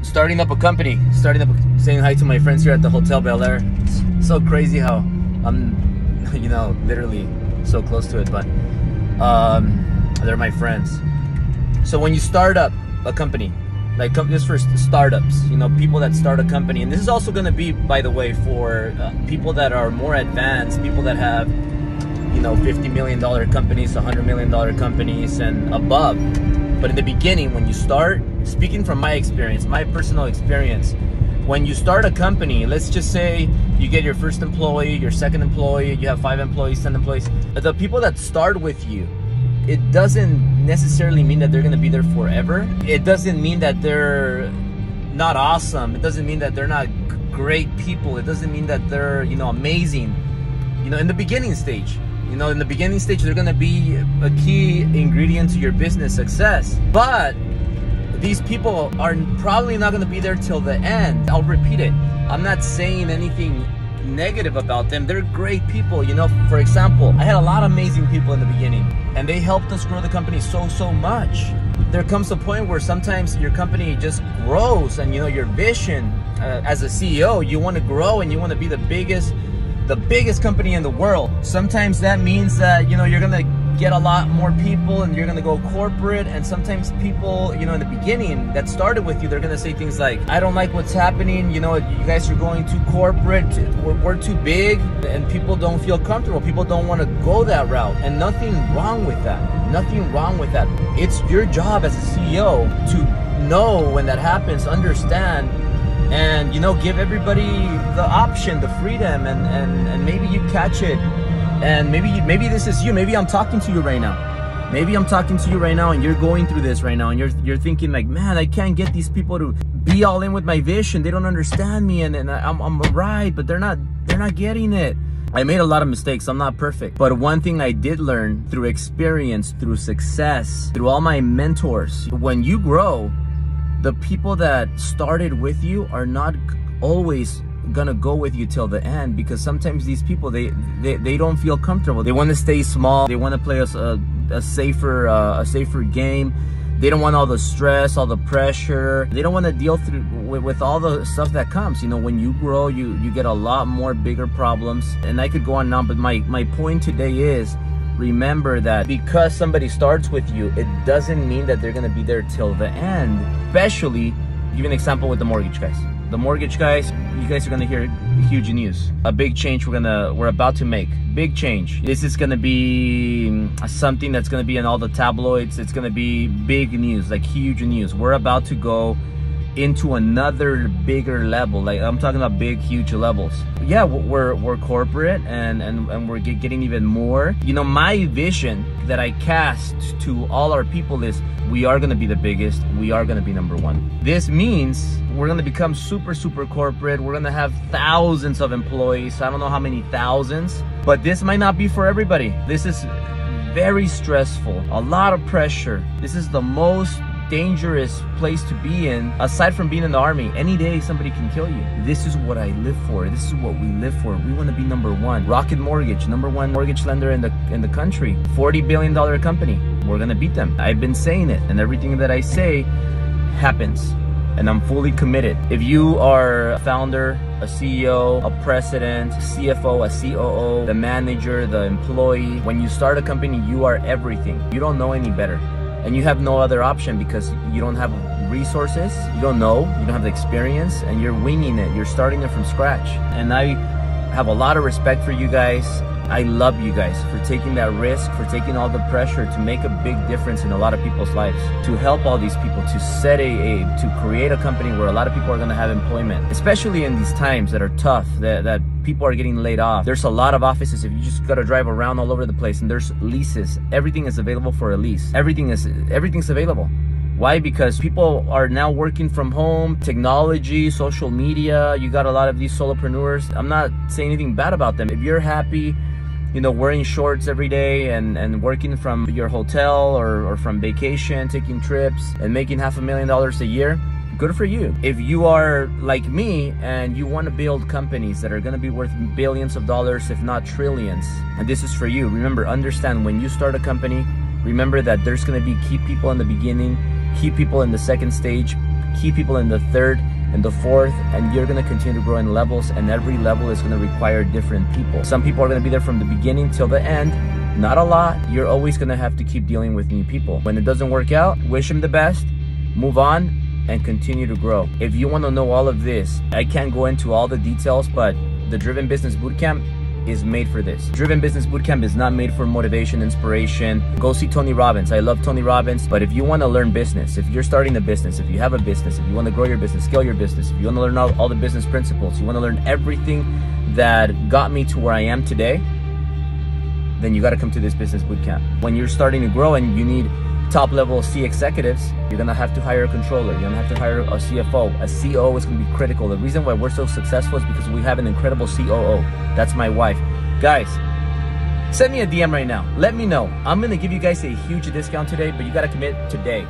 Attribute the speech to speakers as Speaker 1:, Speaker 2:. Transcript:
Speaker 1: starting up a company, saying hi to my friends here at the Hotel Bel Air. It's so crazy how I'm, you know, literally so close to it, but they're my friends. So when you start up a company, like this for startups, you know, people that start a company, and this is also going to be, by the way, for people that are more advanced, people that have, you know, $50 million companies, $100 million companies and above. But in the beginning, when you start, speaking from my experience, my personal experience, when you start a company, let's just say you get your first employee, your second employee, you have 5 employees, 10 employees. The people that start with you, it doesn't necessarily mean that they're going to be there forever. It doesn't mean that they're not awesome. It doesn't mean that they're not great people. It doesn't mean that they're, you know, amazing. You know, in the beginning stage, they're going to be a key ingredient to your business success. But these people are probably not going to be there till the end. I'll repeat it. I'm not saying anything negative about them. They're great people. You know, for example, I had a lot of amazing people in the beginning, and they helped us grow the company so much. There comes a point where sometimes your company just grows, and you know, your vision as a CEO, you want to grow and you want to be the biggest company in the world. Sometimes that means that, you know, you're gonna get a lot more people and you're gonna go corporate. And sometimes people, you know, in the beginning that started with you, they're gonna say things like, I don't like what's happening, you know, you guys are going too corporate, we're too big, and people don't feel comfortable. People don't want to go that route, and nothing wrong with that. Nothing wrong with that. It's your job as a CEO to know when that happens, understand, and, you know, give everybody the option, the freedom, and maybe you catch it, and maybe this is you. Maybe I'm talking to you right now. Maybe I'm talking to you right now, and you're going through this right now, and you're thinking like, man, I can't get these people to be all in with my vision. They don't understand me, and I'm right, but they're not getting it. I made a lot of mistakes. I'm not perfect, but one thing I did learn through experience, through success, through all my mentors, when you grow, the people that started with you are not always gonna go with you till the end, because sometimes these people, they don't feel comfortable. They want to stay small. They want to play a safer game. They don't want all the stress, all the pressure. They don't want to deal with all the stuff that comes. You know, when you grow, you get a lot more bigger problems. And I could go on now, but my point today is, remember that because somebody starts with you, it doesn't mean that they're going to be there till the end. Especially, give you an example with the mortgage guys. The mortgage guys, you guys are going to hear huge news. A big change we're about to make. Big change. This is going to be something that's going to be in all the tabloids. It's going to be big news, like huge news. We're about to go into another bigger level. Like, I'm talking about big, huge levels. Yeah, we're corporate and we're getting even more. You know, my vision that I cast to all our people is, we are gonna be the biggest, we are gonna be #1. This means we're gonna become super corporate. We're gonna have thousands of employees. I don't know how many thousands, but this might not be for everybody. This is very stressful, a lot of pressure. This is the most dangerous place to be in, aside from being in the army. Any day somebody can kill you. This is what I live for. This is what we live for. We want to be #1. Rocket Mortgage, #1 mortgage lender in the country. $40 billion company. We're gonna beat them. I've been saying it, and everything that I say happens, and I'm fully committed. If you are a founder, a CEO, a president, CFO, a COO, the manager, the employee, when you start a company, you are everything. You don't know any better. And you have no other option, because you don't have resources, you don't know, you don't have the experience, and you're winging it. You're starting it from scratch. And I have a lot of respect for you guys. I love you guys for taking that risk, for taking all the pressure to make a big difference in a lot of people's lives, to help all these people, to set to create a company where a lot of people are going to have employment, especially in these times that are tough, that people are getting laid off. There's a lot of offices. If you just got to drive around all over the place, and there's leases. Everything is available for a lease. Everything's available. Why? Because people are now working from home, technology, social media. You got a lot of these solopreneurs. I'm not saying anything bad about them. If you're happy, you know, wearing shorts every day and working from your hotel or from vacation, taking trips and making $500,000 a year, good for you. If you are like me and you want to build companies that are going to be worth billions of dollars, if not trillions, and this is for you, remember, understand, when you start a company, remember that there's going to be key people in the beginning, key people in the second stage, key people in the third and the fourth, and you're gonna continue to grow in levels, and every level is gonna require different people. Some people are gonna be there from the beginning till the end. Not a lot. You're always gonna have to keep dealing with new people. When it doesn't work out, wish them the best, move on, and continue to grow. If you wanna know all of this, I can't go into all the details, but the Driven Business Bootcamp is made for this. Driven Business Bootcamp is not made for motivation, inspiration. Go see Tony Robbins. I love Tony Robbins, but if you want to learn business, if you're starting a business, if you have a business, if you want to grow your business, scale your business, if you want to learn all the business principles, you want to learn everything that got me to where I am today, then you got to come to this business bootcamp. When you're starting to grow and you need top level C executives, you're gonna have to hire a controller, you're gonna have to hire a CFO. A COO is gonna be critical. The reason why we're so successful is because we have an incredible COO. That's my wife. Guys, send me a DM right now. Let me know. I'm gonna give you guys a huge discount today, but you gotta commit today.